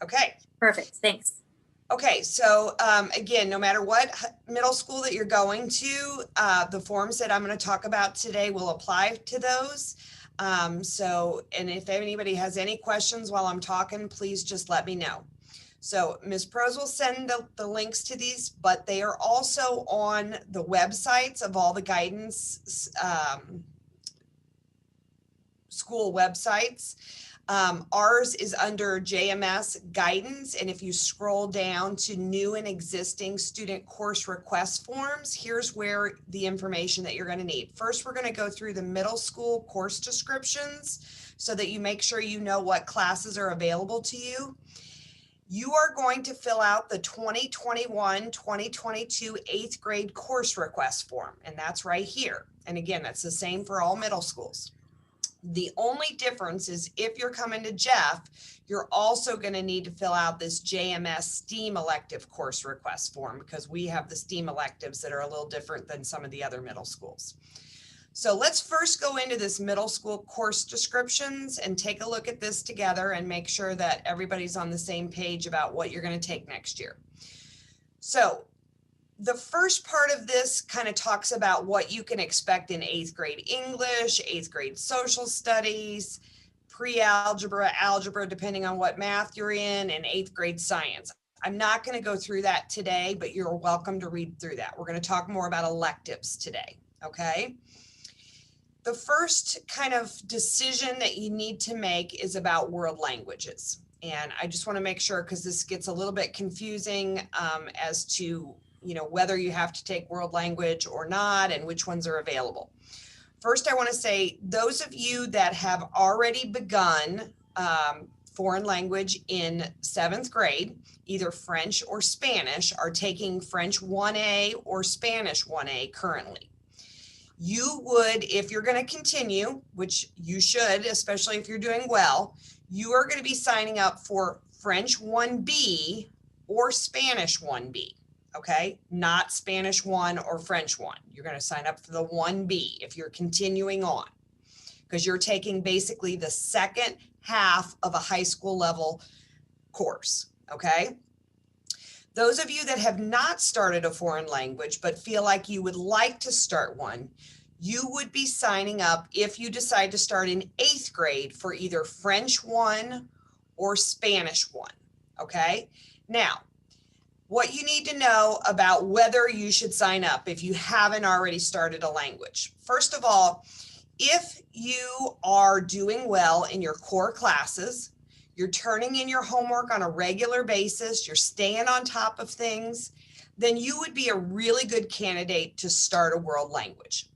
Okay. Perfect. Thanks. Okay, so again, no matter what middle school that you're going to, the forms that I'm going to talk about today will apply to those. And if anybody has any questions while I'm talking, please just let me know. So Ms. Pros will send the links to these, but they are also on the websites of all the guidance school websites. Ours is under JMS guidance. And if you scroll down to new and existing student course request forms, here's where the information that you're going to need. First, we're going to go through the middle school course descriptions so that you make sure you know what classes are available to you. You are going to fill out the 2021-2022 eighth grade course request form, and that's right here. And again, that's the same for all middle schools. The only difference is if you're coming to Jeff, you're also going to need to fill out this JMS STEAM elective course request form because we have the STEAM electives that are a little different than some of the other middle schools. So let's first go into this middle school course descriptions and take a look at this together and make sure that everybody's on the same page about what you're going to take next year. So the first part of this kind of talks about what you can expect in eighth grade English, eighth grade social studies, pre-algebra, algebra, depending on what math you're in, and eighth grade science. I'm not going to go through that today, but you're welcome to read through that. We're going to talk more about electives today, okay? The first kind of decision that you need to make is about world languages. And I just want to make sure, because this gets a little bit confusing as to whether you have to take world language or not and which ones are available. First, I want to say those of you that have already begun foreign language in 7th grade, either French or Spanish, are taking French 1A or Spanish 1A currently. You would, if you're going to continue, which you should, especially if you're doing well, you are going to be signing up for French 1B or Spanish 1B. Okay, not Spanish 1 or French 1. You're going to sign up for the 1B if you're continuing on, because you're taking basically the second half of a high school level course. Okay. Those of you that have not started a foreign language but feel like you would like to start one, you would be signing up if you decide to start in 8th grade for either French 1 or Spanish 1. Okay. Now, what you need to know about whether you should sign up if you haven't already started a language. First of all, if you are doing well in your core classes, you're turning in your homework on a regular basis, you're staying on top of things, then you would be a really good candidate to start a world language.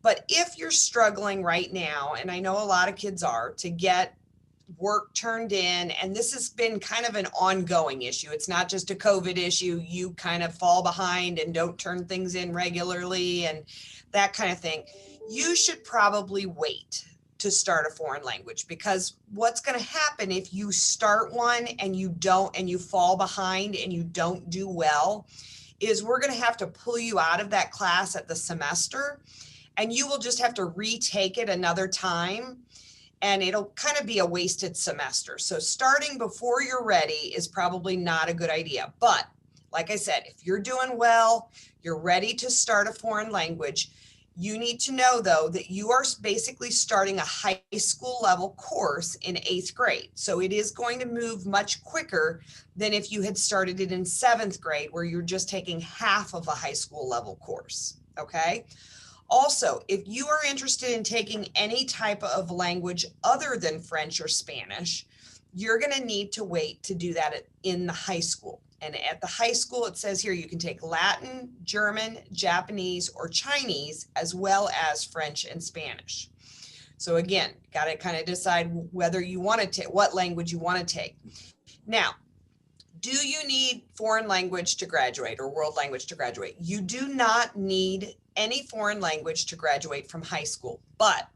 But if you're struggling right now, and I know a lot of kids are, to get work turned in, and this has been kind of an ongoing issue. It's not just a COVID issue. You kind of fall behind and don't turn things in regularly and that kind of thing. You should probably wait to start a foreign language, because what's going to happen if you start one and you don't, and you fall behind and you don't do well, is we're going to have to pull you out of that class at the semester, and you will just have to retake it another time. And it'll kind of be a wasted semester. So starting before you're ready is probably not a good idea. But like I said, if you're doing well, you're ready to start a foreign language, you need to know, though, that you are basically starting a high school level course in 8th grade. So it is going to move much quicker than if you had started it in 7th grade, where you're just taking half of a high school level course. Okay. Also, if you are interested in taking any type of language other than French or Spanish, you're going to need to wait to do that in the high school. And at the high school, it says here you can take Latin, German, Japanese, or Chinese, as well as French and Spanish. So again, got to kind of decide whether you want to take, what language you want to take. Now, do you need foreign language to graduate or world language to graduate? You do not need any foreign language to graduate from high school, but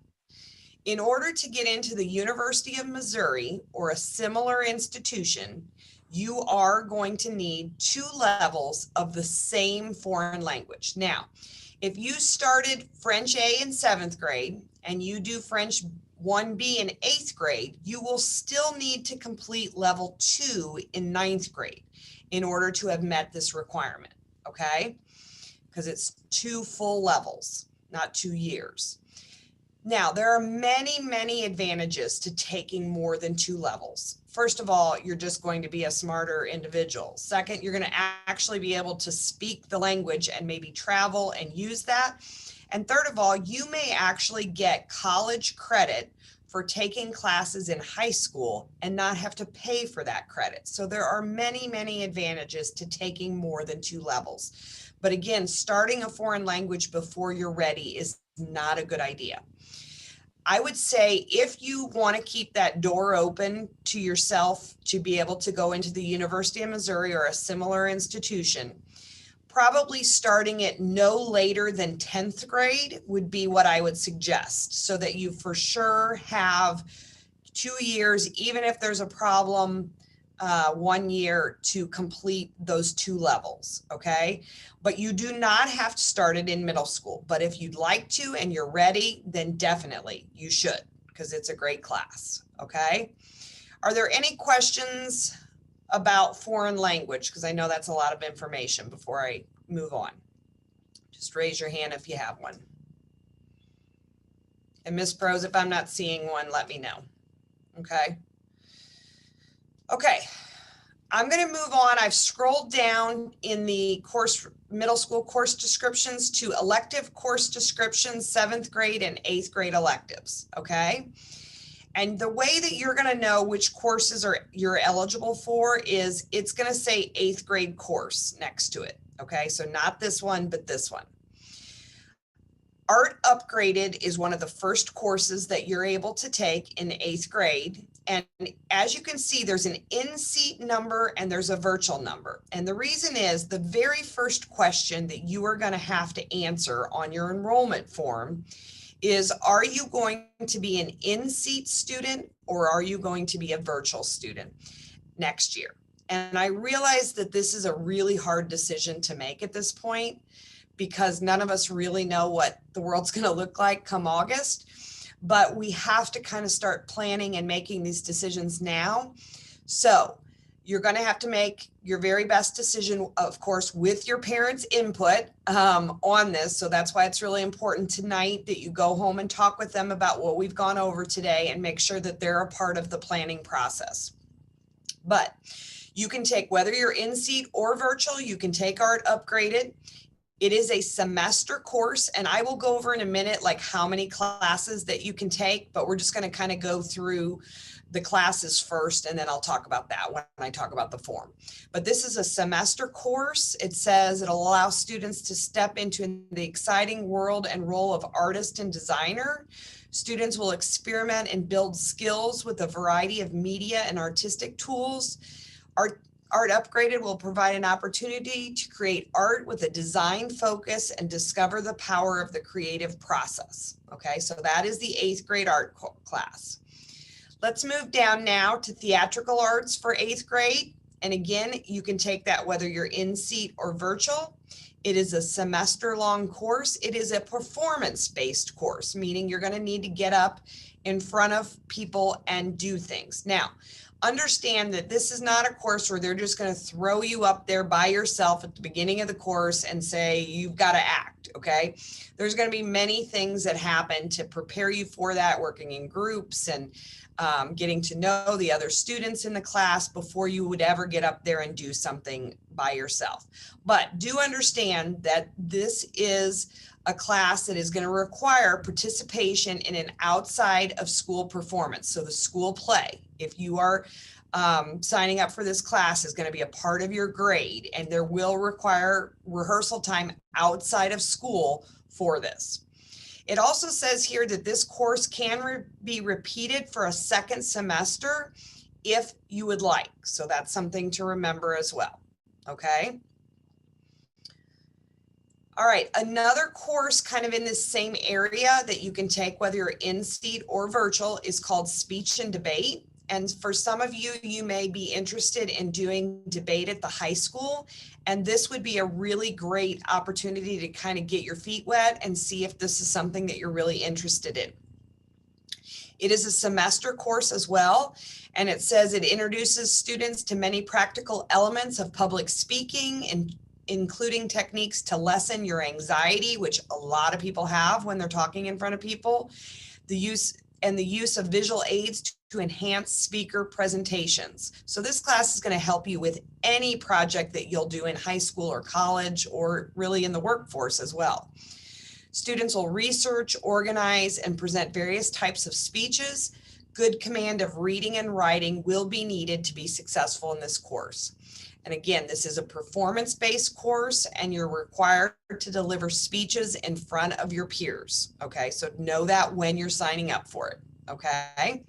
in order to get into the University of Missouri or a similar institution, you are going to need 2 levels of the same foreign language. Now, if you started French A in 7th grade and you do French 1B in 8th grade, you will still need to complete level 2 in 9th grade in order to have met this requirement, okay? Because it's 2 full levels, not 2 years. Now, there are many, many advantages to taking more than 2 levels. First of all, you're just going to be a smarter individual. Second, you're going to actually be able to speak the language and maybe travel and use that. And third of all, you may actually get college credit for taking classes in high school and not have to pay for that credit. So there are many, many advantages to taking more than 2 levels. But again, starting a foreign language before you're ready is not a good idea. I would say if you want to keep that door open to yourself to be able to go into the University of Missouri or a similar institution, probably starting it no later than 10th grade would be what I would suggest, so that you for sure have 2 years, even if there's a problem, 1 year to complete those 2 levels, okay? But you do not have to start it in middle school. But if you'd like to and you're ready, then definitely you should, because it's a great class, okay? Are there any questions about foreign language? Because I know that's a lot of information before I move on. Just raise your hand if you have one. And Miss Prose, if I'm not seeing one, let me know, okay? Okay, I'm going to move on. I've scrolled down in the middle school course descriptions to elective course descriptions, 7th grade and 8th grade electives, okay? And the way that you're going to know which courses you're eligible for is it's going to say 8th grade course next to it, okay? So not this one, but this one. Art Upgraded is one of the first courses that you're able to take in 8th grade. And as you can see, there's an in-seat number and there's a virtual number. And the reason is the very first question that you are going to have to answer on your enrollment form is, are you going to be an in-seat student or are you going to be a virtual student next year? And I realize that this is a really hard decision to make at this point, because none of us really know what the world's going to look like come August, but we have to kind of start planning and making these decisions now. So you're going to have to make your very best decision, of course, with your parents' input on this. So that's why it's really important tonight that you go home and talk with them about what we've gone over today and make sure that they're a part of the planning process. But you can take, whether you're in seat or virtual, you can take Art Upgraded. It is a semester course, and I will go over in a minute like how many classes that you can take, but we're just going to kind of go through the classes first, and then I'll talk about that when I talk about the form. But this is a semester course. It says it'll allow students to step into the exciting world and role of artist and designer. Students will experiment and build skills with a variety of media and artistic tools. Art Upgraded will provide an opportunity to create art with a design focus and discover the power of the creative process. Okay, so that is the 8th grade art class. Let's move down now to theatrical arts for 8th grade. And again, you can take that whether you're in seat or virtual. It is a semester-long course. It is a performance-based course, meaning you're going to need to get up in front of people and do things. Now, understand that this is not a course where they're just going to throw you up there by yourself at the beginning of the course and say, you've got to act, okay? There's going to be many things that happen to prepare you for that, working in groups and getting to know the other students in the class before you would ever get up there and do something by yourself. But do understand that this is a class that is going to require participation in an outside of school performance. So the school play, if you are signing up for this class, is going to be a part of your grade, and there will require rehearsal time outside of school for this. It also says here that this course can be repeated for a second semester if you would like. So that's something to remember as well, okay? All right, another course kind of in this same area that you can take whether you're in seat or virtual is called Speech and Debate. And for some of you, you may be interested in doing debate at the high school. And this would be a really great opportunity to kind of get your feet wet and see if this is something that you're really interested in. It is a semester course as well, and it says it introduces students to many practical elements of public speaking, and including techniques to lessen your anxiety, which a lot of people have when they're talking in front of people, the use of visual aids to enhance speaker presentations. So this class is going to help you with any project that you'll do in high school or college, or really in the workforce as well. Students will research, organize, and present various types of speeches. Good command of reading and writing will be needed to be successful in this course. And again, this is a performance-based course, and you're required to deliver speeches in front of your peers. Okay, so know that when you're signing up for it. Okay.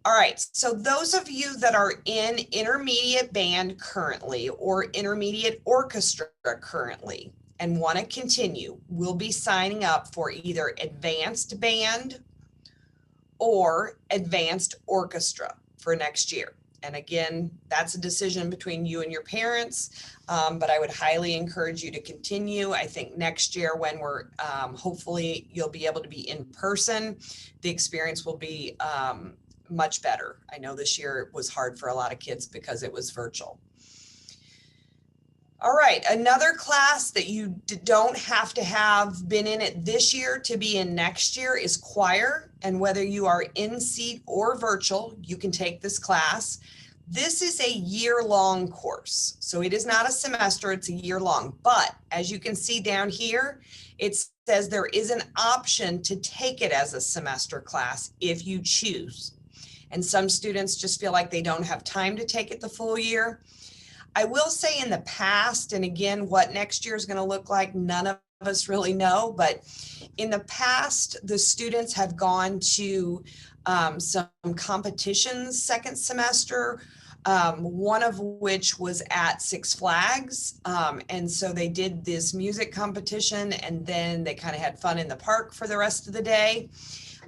All right, so those of you that are in intermediate band currently, or intermediate orchestra currently, and want to continue, will be signing up for either advanced band or advanced orchestra for next year. And again, that's a decision between you and your parents, but I would highly encourage you to continue. I think next year, when we're hopefully you'll be able to be in person, the experience will be much better. I know this year it was hard for a lot of kids because it was virtual. All right, another class that you don't have to have been in it this year to be in next year is choir. And whether you are in seat or virtual, you can take this class. This is a year-long course. So it is not a semester, it's a year-long. But as you can see down here, it says there is an option to take it as a semester class if you choose. And some students just feel like they don't have time to take it the full year. I will say in the past, and again, what next year is going to look like, none of us really know, but in the past, the students have gone to some competitions second semester, one of which was at Six Flags. And so they did this music competition, and then they kind of had fun in the park for the rest of the day.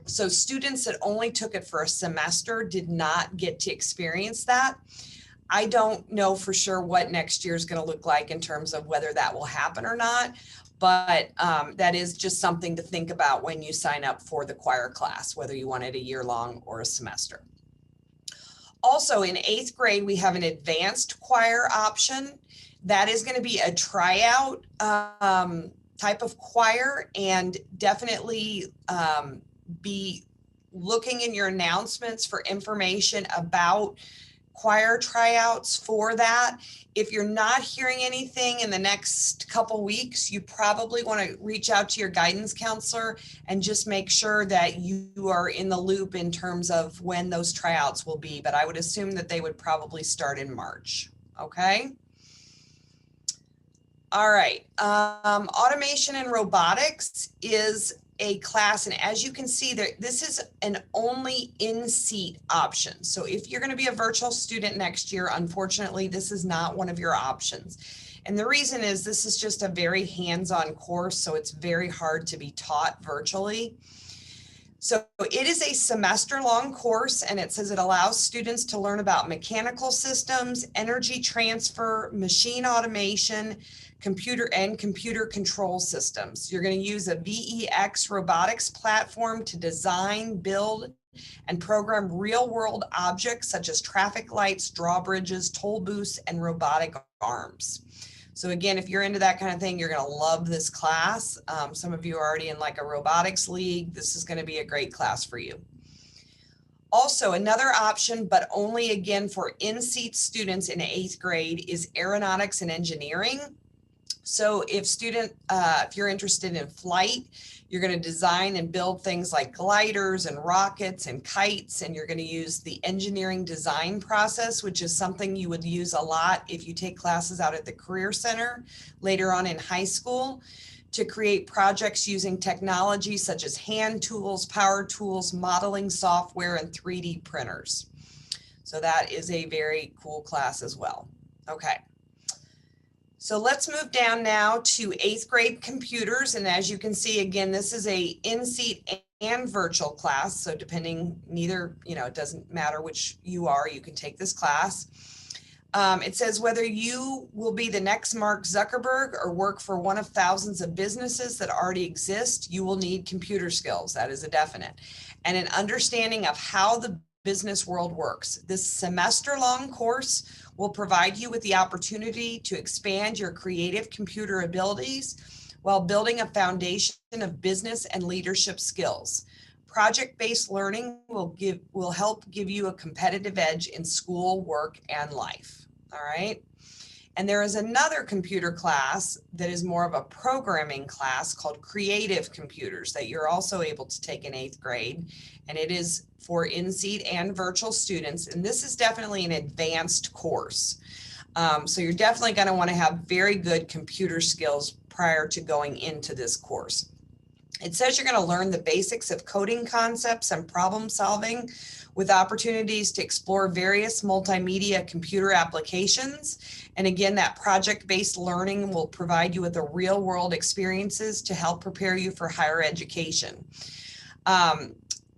So students that only took it for a semester did not get to experience that. I don't know for sure what next year is going to look like in terms of whether that will happen or not, but that is just something to think about when you sign up for the choir class, whether you want it a year long or a semester. Also in 8th grade, we have an advanced choir option. That is going to be a tryout type of choir, and definitely be looking in your announcements for information about choir tryouts for that. If you're not hearing anything in the next couple weeks, you probably want to reach out to your guidance counselor and just make sure that you are in the loop in terms of when those tryouts will be. But I would assume that they would probably start in March. Okay. All right. Automation and robotics is a class, and as you can see there, this is an only in-seat option. So if you're going to be a virtual student next year, unfortunately, this is not one of your options. And the reason is this is just a very hands-on course, so it's very hard to be taught virtually. So it is a semester-long course, and it says it allows students to learn about mechanical systems, energy transfer, machine automation, computer control systems. You're going to use a VEX robotics platform to design, build, and program real-world objects such as traffic lights, drawbridges, toll booths, and robotic arms. So again, if you're into that kind of thing, you're going to love this class. Some of you are already in like a robotics league. This is going to be a great class for you. Also, another option, but only again for in-seat students in 8th grade, is aeronautics and engineering. So if you're interested in flight, you're going to design and build things like gliders and rockets and kites, and you're going to use the engineering design process, which is something you would use a lot if you take classes out at the Career Center later on in high school, to create projects using technology such as hand tools, power tools, modeling software, and 3D printers. So that is a very cool class as well. Okay. So let's move down now to 8th grade computers. And as you can see, again, this is a in-seat and virtual class. So depending, it doesn't matter which you are, you can take this class. It says whether you will be the next Mark Zuckerberg or work for one of thousands of businesses that already exist, you will need computer skills. That is a definite. And an understanding of how the business world works. This semester-long course will provide you with the opportunity to expand your creative computer abilities while building a foundation of business and leadership skills. Project-based learning will help give you a competitive edge in school, work, and life. All right. And there is another computer class that is more of a programming class called Creative Computers that you're also able to take in 8th grade. And it is for in-seat and virtual students. And this is definitely an advanced course. So you're definitely going to want to have very good computer skills prior to going into this course. It says you're going to learn the basics of coding concepts and problem solving with opportunities to explore various multimedia computer applications. And again, that project-based learning will provide you with the real-world experiences to help prepare you for higher education.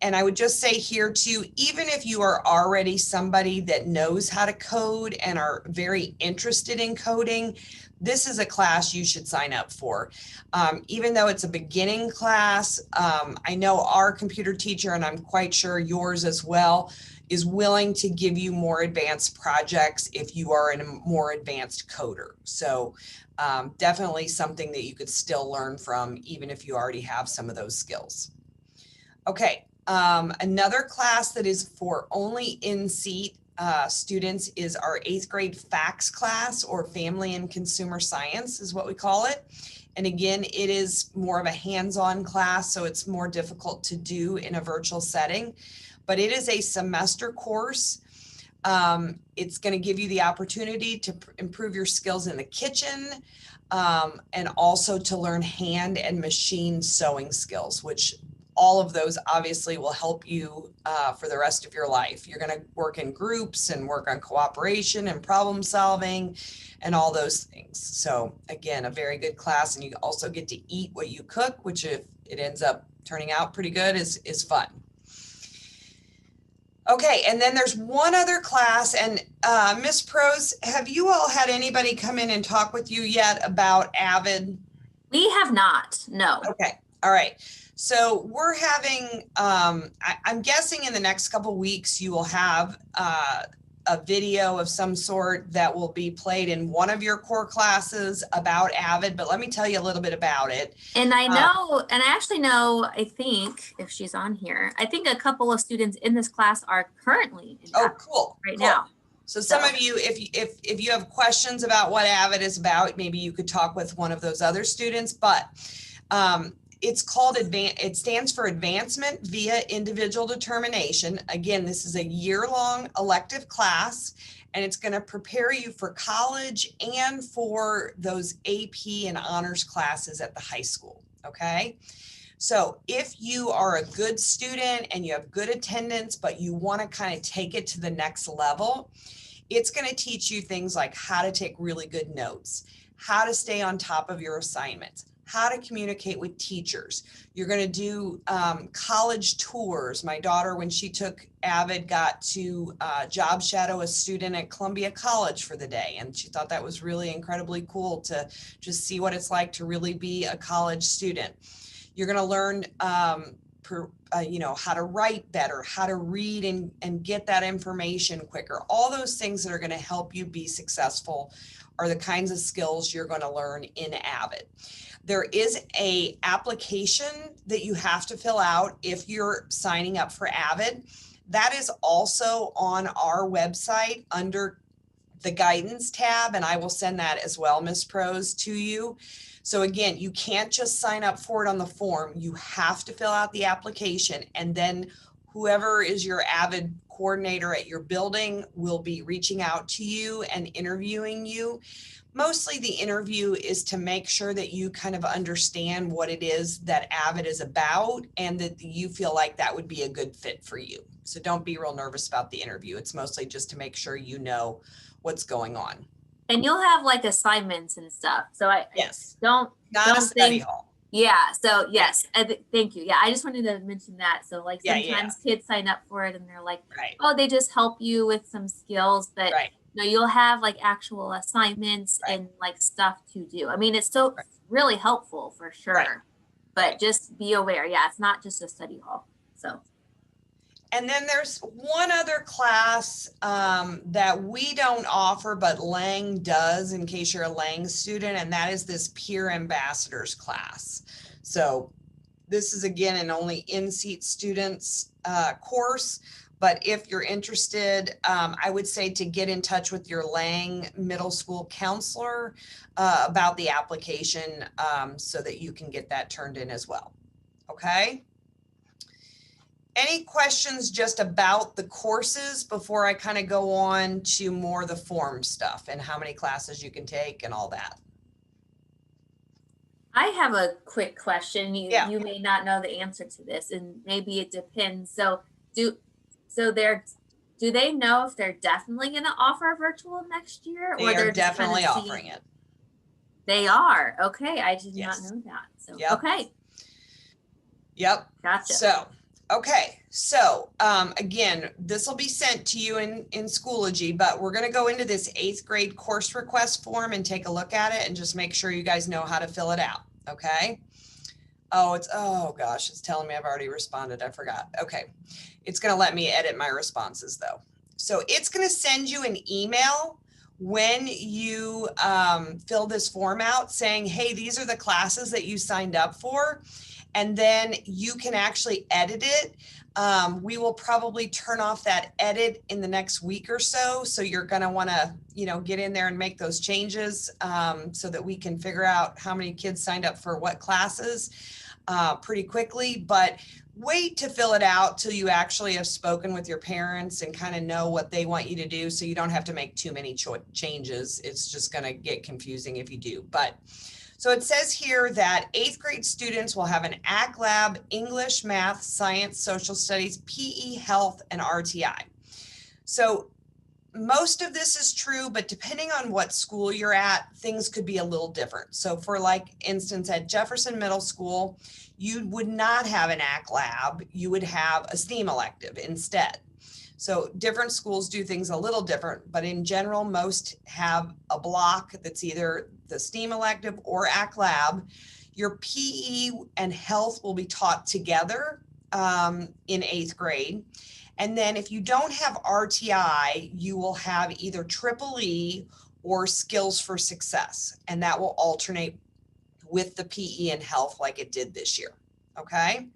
And I would just say here too, even if you are already somebody that knows how to code and are very interested in coding, this is a class you should sign up for. Even though it's a beginning class, I know our computer teacher, and I'm quite sure yours as well, is willing to give you more advanced projects if you are a more advanced coder. So definitely something that you could still learn from, even if you already have some of those skills. Okay, another class that is for only in-seat students is our 8th grade FACS class, or Family and Consumer Science is what we call it. And again, it is more of a hands-on class, so it's more difficult to do in a virtual setting, but it is a semester course. It's going to give you the opportunity to improve your skills in the kitchen, and also to learn hand and machine sewing skills, which all of those obviously will help you for the rest of your life. You're going to work in groups and work on cooperation and problem solving and all those things. So again, a very good class, and you also get to eat what you cook, which if it ends up turning out pretty good is fun. Okay, and then there's one other class, and Miss Prose, have you all had anybody come in and talk with you yet about Avid? We have not, no. Okay, all right. So we're having, I'm guessing in the next couple of weeks, you will have a video of some sort that will be played in one of your core classes about Avid, but let me tell you a little bit about it. And I know, and I actually know, I think if she's on here, I think a couple of students in this class are currently in Avid cool. now. So some of you, if you have questions about what Avid is about, maybe you could talk with one of those other students, but it's called it stands for Advancement via Individual Determination. Again, this is a year-long elective class, and it's going to prepare you for college and for those AP and honors classes at the high school. Okay. So if you are a good student and you have good attendance, but you want to kind of take it to the next level, it's going to teach you things like how to take really good notes, how to stay on top of your assignments, how to communicate with teachers. You're going to do college tours. My daughter, when she took Avid, got to job shadow a student at Columbia College for the day. And she thought that was really incredibly cool to just see what it's like to really be a college student. You're going to learn how to write better, how to read and get that information quicker. All those things that are going to help you be successful are the kinds of skills you're going to learn in Avid. There is a application that you have to fill out if you're signing up for Avid. That is also on our website under the guidance tab, and I will send that as well, Ms. Prose, to you. So again, you can't just sign up for it on the form. You have to fill out the application, and then whoever is your Avid coordinator at your building will be reaching out to you and interviewing you. Mostly the interview is to make sure that you kind of understand what it is that Avid is about and that you feel like that would be a good fit for you. So don't be real nervous about the interview. It's mostly just to make sure you know what's going on. And you'll have like assignments and stuff. So yes, don't a study hall. Yeah. So yes, thank you. Yeah, I just wanted to mention that. So like sometimes kids sign up for it and they're like, right. Oh, they just help you with some skills, but right. No, you'll have like actual assignments Right, and like stuff to do. I mean, it's still right, really helpful for right, sure, but right. just be aware. Yeah, it's not just a study hall. So, And then there's one other class that we don't offer, but Lang does in case you're a Lang student, and that is this peer ambassadors class. So this is again an only in-seat students course, but if you're interested, I would say to get in touch with your Lang middle school counselor about the application so that you can get that turned in as well. Okay? Any questions just about the courses before I kind of go on to more of the form stuff and how many classes you can take and all that? I have a quick question. You Yeah, you may not know the answer to this, and maybe it depends. Do so they're do they know if they're definitely going to offer virtual next year, they or are they're just kind of definitely offering seeing? it. They are. Okay, I did not Yes. know that. So, Yep. okay, Yep. gotcha. So, okay. So, again, this will be sent to you in Schoology, but we're going to go into this 8th grade course request form and take a look at it and just make sure you guys know how to fill it out. Okay. Oh gosh, it's telling me I've already responded. I forgot. Okay. It's going to let me edit my responses though. So it's going to send you an email when you fill this form out saying, hey, these are the classes that you signed up for. And then you can actually edit it. We will probably turn off that edit in the next week or so. So you're going to want to, get in there and make those changes so that we can figure out how many kids signed up for what classes pretty quickly. But wait to fill it out till you actually have spoken with your parents and kind of know what they want you to do, so you don't have to make too many changes. It's just going to get confusing if you do. But so it says here that 8th grade students will have an AC lab, English, math, science, social studies, PE, health, and RTI. So most of this is true, but depending on what school you're at, things could be a little different. So for like instance, at Jefferson Middle School, you would not have an AC lab, you would have a STEAM elective instead. So different schools do things a little different, but in general, most have a block that's either the STEAM elective or AC lab. Your PE and health will be taught together in 8th grade. And then if you don't have RTI, you will have either Triple E or Skills for Success, and that will alternate with the PE and health like it did this year. Okay.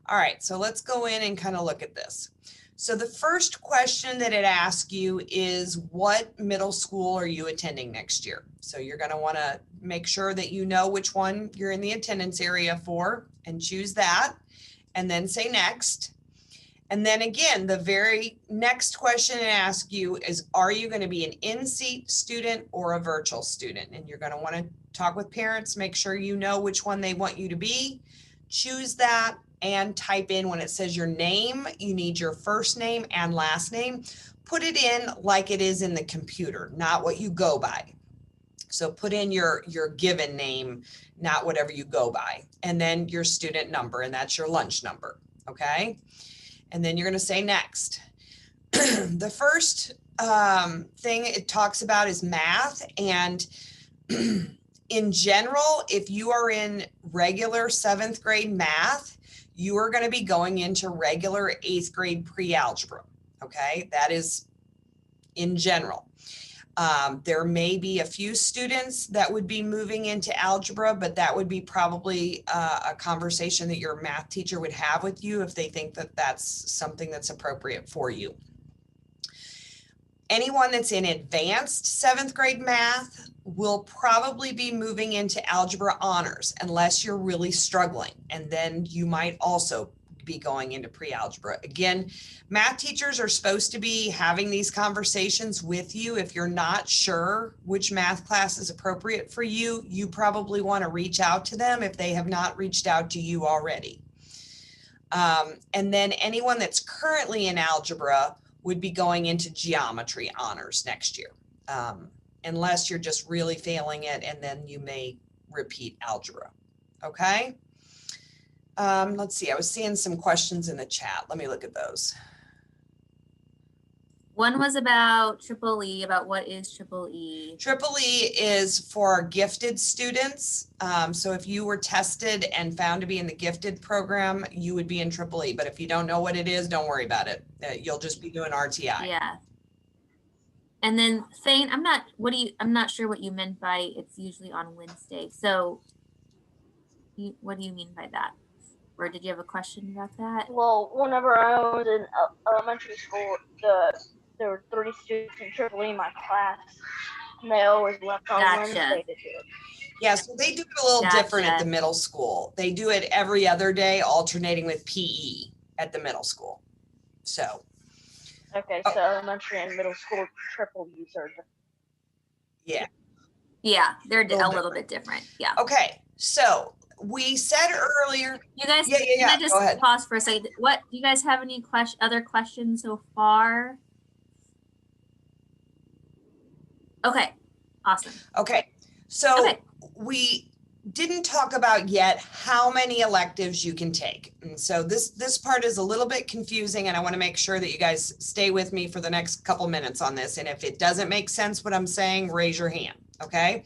All right. So let's go in and kind of look at this. So the first question that it asks you is, what middle school are you attending next year? So you're going to want to make sure that you know which one you're in the attendance area for and choose that, and then say next. And then again, the very next question it asks you is, are you going to be an in-seat student or a virtual student? And you're going to want to talk with parents, make sure you know which one they want you to be, choose that, and type in when it says your name, you need your first name and last name. Put it in like it is in the computer, not what you go by. So put in your given name, not whatever you go by, and then your student number, and that's your lunch number. Okay. And then you're going to say next. The first thing it talks about is math. And in general, if you are in regular 7th grade math, you are going to be going into regular 8th grade pre-algebra. Okay, that is in general. There may be a few students that would be moving into algebra, but that would be probably a conversation that your math teacher would have with you if they think that that's something that's appropriate for you. Anyone that's in advanced 7th grade math will probably be moving into algebra honors unless you're really struggling. And then you might also be going into pre-algebra. Again, math teachers are supposed to be having these conversations with you. If you're not sure which math class is appropriate for you, you probably want to reach out to them if they have not reached out to you already. And then anyone that's currently in algebra would be going into geometry honors next year, unless you're just really failing it, and then you may repeat algebra. Okay. Let's see, I was seeing some questions in the chat. Let me look at those. One was about Triple E, about what is Triple E. Triple E is for gifted students. So if you were tested and found to be in the gifted program, you would be in Triple E. But if you don't know what it is, don't worry about it. You'll just be doing RTI. Yeah. And then Thane, I'm not sure what you meant by it's usually on Wednesday. So what do you mean by that? Or did you have a question about that? Well, whenever I was in elementary school, there were 3 students in Triple E in my class, and they always left on Wednesday to do it. Yeah, so they do it a little different at the middle school. They do it every other day, alternating with PE at the middle school. So. Okay, so elementary and middle school Triple E's are different. Yeah. Yeah, they're a little bit different. Yeah. Okay, so we said earlier. You guys, can I just pause for a second? What do you guys have any other questions so far? Okay, awesome. Okay, so we didn't talk about yet how many electives you can take. And so this part is a little bit confusing, and I want to make sure that you guys stay with me for the next couple minutes on this. And if it doesn't make sense what I'm saying, raise your hand, okay?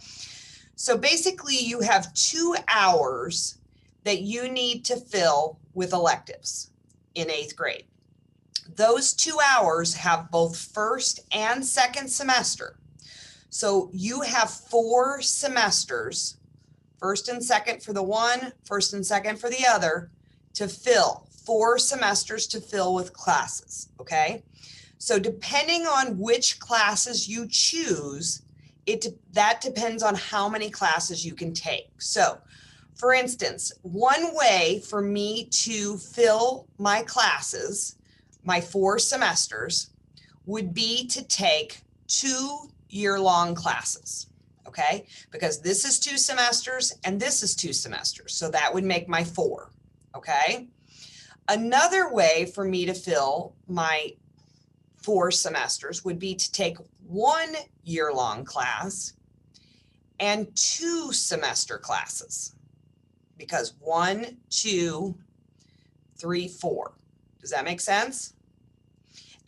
So basically you have 2 hours that you need to fill with electives in 8th grade. Those 2 hours have both first and second semester. So you have 4 semesters, first and second for the one, first and second for the other, to fill, 4 semesters to fill with classes, okay? So depending on which classes you choose, that depends on how many classes you can take. So for instance, one way for me to fill my classes, my 4 semesters, would be to take 2 year-long classes, okay? Because this is 2 semesters and this is 2 semesters. So that would make my 4, okay? Another way for me to fill my 4 semesters would be to take 1 year-long class and 2 semester classes, because 1, 2, 3, 4. Does that make sense?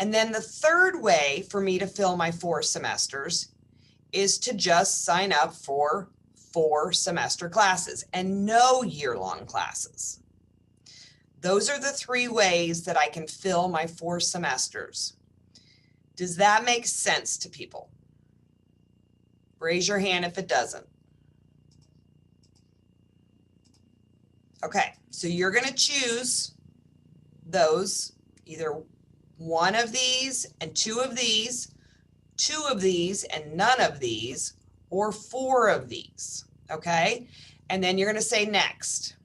And then the third way for me to fill my 4 semesters is to just sign up for 4 semester classes and no year-long classes. Those are the 3 ways that I can fill my 4 semesters. Does that make sense to people? Raise your hand if it doesn't. Okay, so you're going to choose those, either 1 of these and 2 of these, 2 of these and none of these, or 4 of these, okay? And then you're going to say next.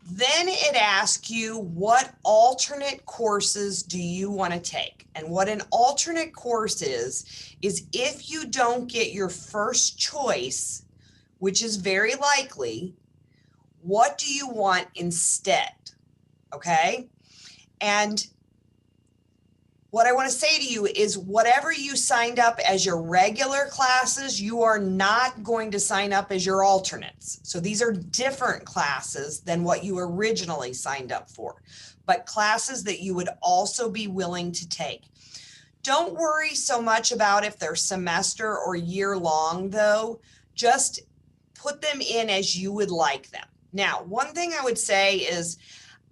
Then it asks you, what alternate courses do you want to take? And what an alternate course is if you don't get your first choice, which is very likely, what do you want instead? Okay? And what I want to say to you is whatever you signed up as your regular classes, you are not going to sign up as your alternates. So these are different classes than what you originally signed up for, but classes that you would also be willing to take. Don't worry so much about if they're semester or year long though, just put them in as you would like them. Now, one thing I would say is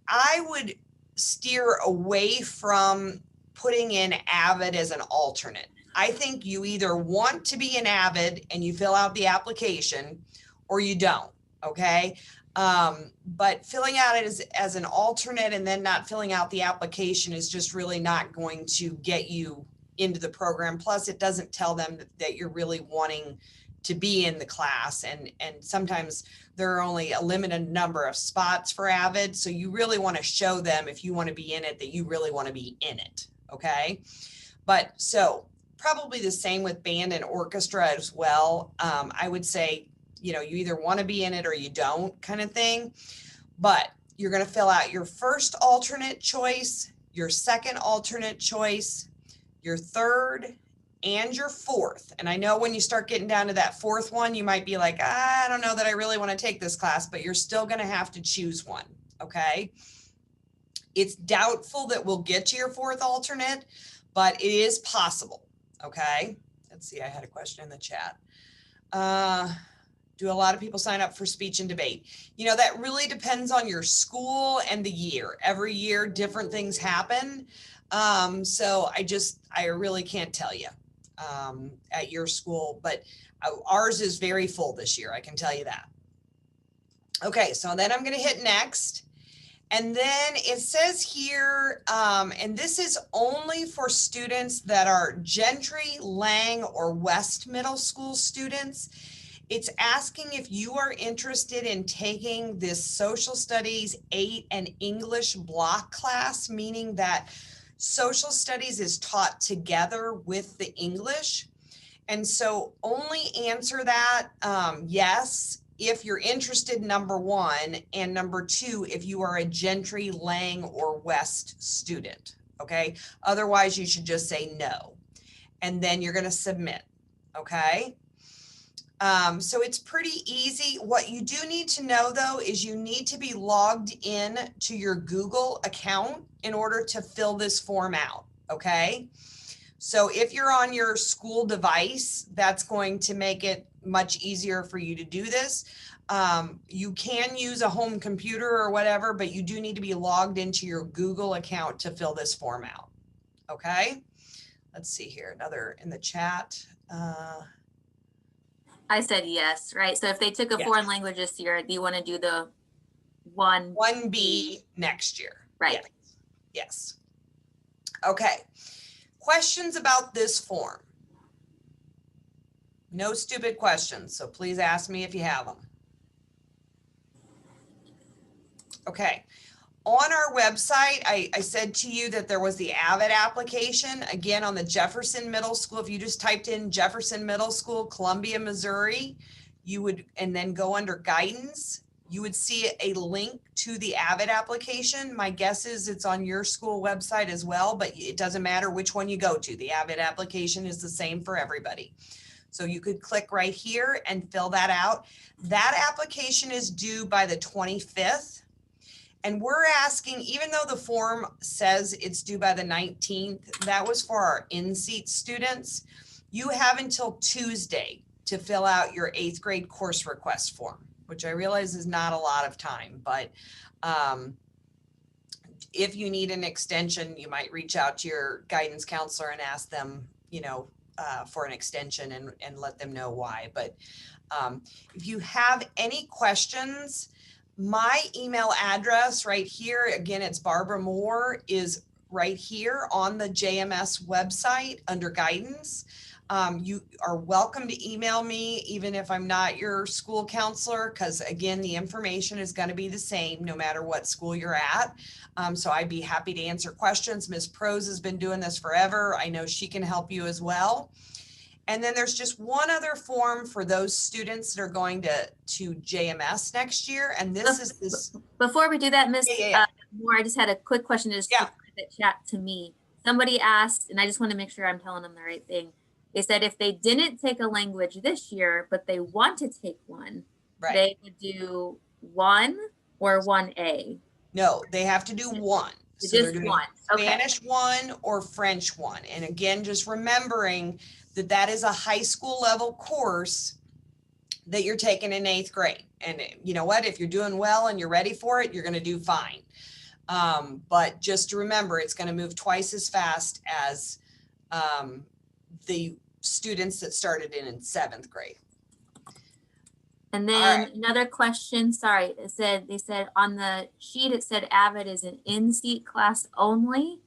I would steer away from putting in AVID as an alternate. I think you either want to be an AVID and you fill out the application or you don't, okay? But filling out it as an alternate and then not filling out the application is just really not going to get you into the program. Plus, it doesn't tell them that you're really wanting to be in the class. And sometimes there are only a limited number of spots for AVID. So you really want to show them, if you want to be in it, that you really want to be in it. Okay. But so probably the same with band and orchestra as well. I would say, you either want to be in it or you don't, kind of thing. But you're going to fill out your first alternate choice, your second alternate choice, your third, and your fourth. And I know when you start getting down to that 4th one, you might be like, I don't know that I really want to take this class, but you're still going to have to choose one. Okay. It's doubtful that we'll get to your fourth alternate, but it is possible. Okay. Let's see. I had a question in the chat. Do a lot of people sign up for speech and debate? You know, that really depends on your school and the year. Every year, different things happen. So I really can't tell you at your school, but ours is very full this year. I can tell you that. Okay, so then I'm going to hit next. And then it says here, and this is only for students that are Gentry, Lang, or West Middle School students. It's asking if you are interested in taking this Social Studies 8 and English block class, meaning that Social Studies is taught together with the English. And so only answer that yes, if you're interested, number one, and number two, if you are a Gentry, Lang, or West student, okay? Otherwise, you should just say no. And then you're gonna submit, okay? So it's pretty easy. What you do need to know though, is you need to be logged in to your Google account in order to fill this form out, okay? So if you're on your school device, that's going to make it much easier for you to do this. You can use a home computer or whatever, but you do need to be logged into your Google account to fill this form out. Okay. Let's see here. Another in the chat. I said yes, right? So if they took a Yes. foreign language this year, do you want to do the 1B next year? Right. Yes. Okay. Questions about this form? No stupid questions, so please ask me if you have them. Okay. On our website, I said to you that there was the AVID application. Again, on the Jefferson Middle School, if you just typed in Jefferson Middle School, Columbia, Missouri, you would, and then go under guidance, you would see a link to the AVID application. My guess is it's on your school website as well, but it doesn't matter which one you go to. The AVID application is the same for everybody. So you could click right here and fill that out. That application is due by the 25th. And we're asking, even though the form says it's due by the 19th, that was for our in-seat students. You have until Tuesday to fill out your 8th grade course request form, which I realize is not a lot of time, but if you need an extension, you might reach out to your guidance counselor and ask them, you know, for an extension and let them know why. But if you have any questions, my email address right here, again, it's Barbara Moore, is right here on the JMS website under guidance. You are welcome to email me, even if I'm not your school counselor, because again, the information is going to be the same no matter what school you're at. So I'd be happy to answer questions. Ms. Prose has been doing this forever. I know she can help you as well. And then there's just one other form for those students that are going to JMS next year. And this is this. Before we do that, Ms. Moore, I just had a quick question to private chat to me. Somebody asked, and I just want to make sure I'm telling them the right thing. They said if they didn't take a language this year, but they want to take one, they would do 1 or 1A. No, they have to do one. So just one. Okay. Spanish 1 or French 1. And again, just remembering that that is a high school level course that you're taking in 8th grade. And you know what, if you're doing well and you're ready for it, you're going to do fine. But just to remember, it's going to move twice as fast as the students that started in 7th grade. And then another question, sorry, they said on the sheet, it said AVID is an in-seat class only.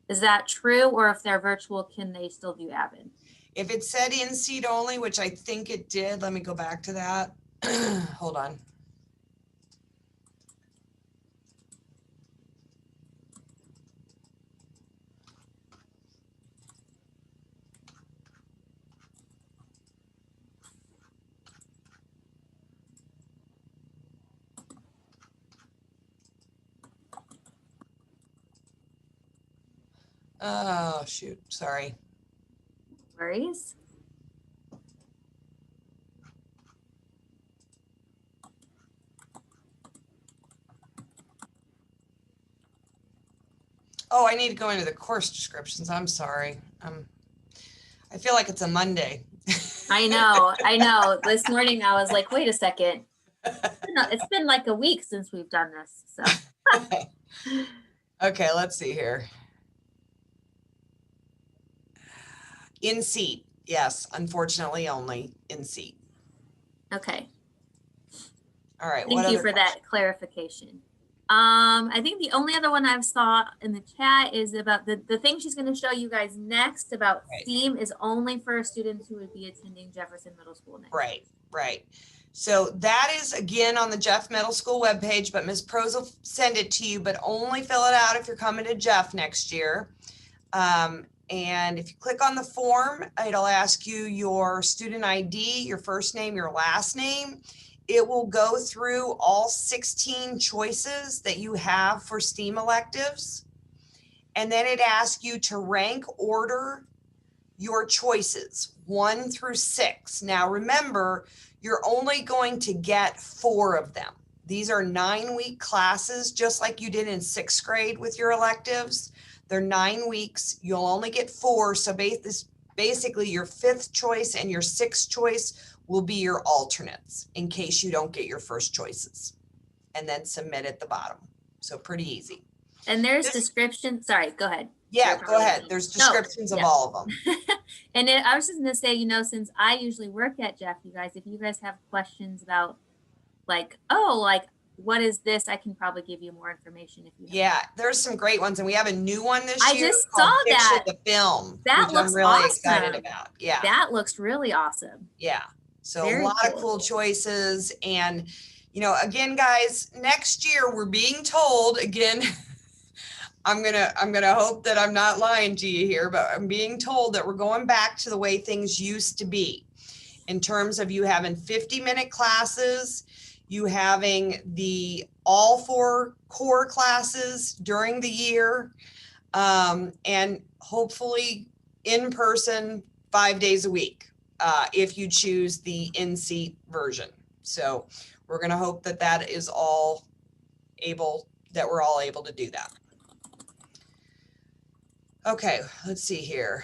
Is that true? Or if they're virtual, can they still do AVID? If it said in-seat only, which I think it did, let me go back to that. Hold on. Oh, shoot. Sorry. Worries. Oh, I need to go into the course descriptions. I'm sorry. I feel like it's a Monday. I know. This morning I was like, wait a second. It's been like a week since we've done this. So Okay, let's see here. In seat. Yes, unfortunately only in seat. okay. All right. Thank you for that clarification. I think the only other one I've saw in the chat is about the thing she's going to show you guys next about STEAM is only for students who would be attending Jefferson Middle School next. Right. So that is again on the Jeff Middle School webpage, but Ms. Pros will send it to you, but only fill it out if you're coming to Jeff next year. And if you click on the form, it'll ask you your student ID, your first name, your last name. It will go through all 16 choices that you have for STEAM electives. And then it asks you to rank order your choices 1 through 6. Now remember, you're only going to get 4 of them. These are 9-week classes, just like you did in 6th grade with your electives. They're 9 weeks. You'll only get 4. So basically your 5th choice and your 6th choice will be your alternates in case you don't get your first choices, and then submit at the bottom. So pretty easy. And there's description. Sorry, go ahead. Yeah, go ahead. There's descriptions of all of them. And I was just going to say, you know, since I usually work at Jeff, you guys, if you guys have questions about like, what is this? I can probably give you more information if you have. Yeah, there's some great ones. And we have a new one this year. I just saw that. The film. That which looks I'm really awesome. excited about. Yeah. That looks really awesome. Yeah. So Very a lot cool. of cool choices. And, you know, again, guys, next year we're being told again, I'm gonna hope that I'm not lying to you here, but I'm being told that we're going back to the way things used to be in terms of you having 50-minute classes, you having all 4 core classes during the year, and hopefully in person 5 days a week if you choose the in-seat version. So we're going to hope that we're all able to do that. Okay, let's see here.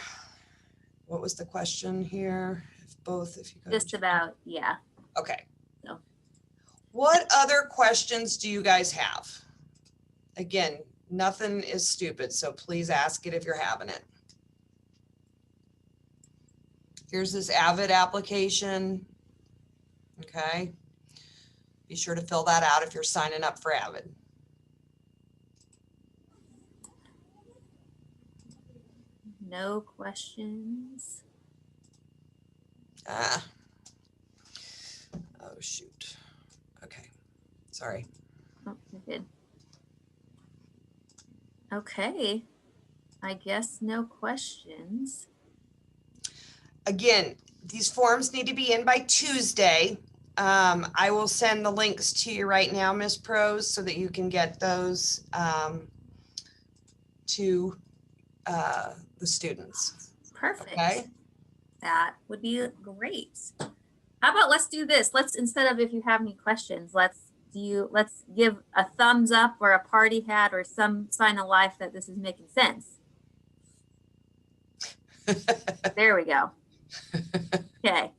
What was the question here? If you go Just about, yeah. Okay. No. What other questions do you guys have? Again, nothing is stupid, so please ask it if you're having it. Here's this Avid application. Okay. Be sure to fill that out if you're signing up for Avid. No questions. Oh, shoot. Okay. Sorry. Oh, you're good. Okay. I guess no questions. Again, these forms need to be in by Tuesday. I will send the links to you right now, Ms. Pros, so that you can get those to the students. Perfect. Okay. That would be great. How about let's do this? Let's, instead of if you have any questions, let's give a thumbs up or a party hat or some sign of life that this is making sense. There we go. Okay.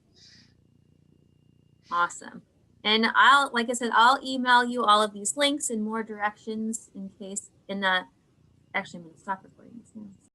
Awesome. And like I said, I'll email you all of these links and more directions in case actually I'm going to stop recording this now.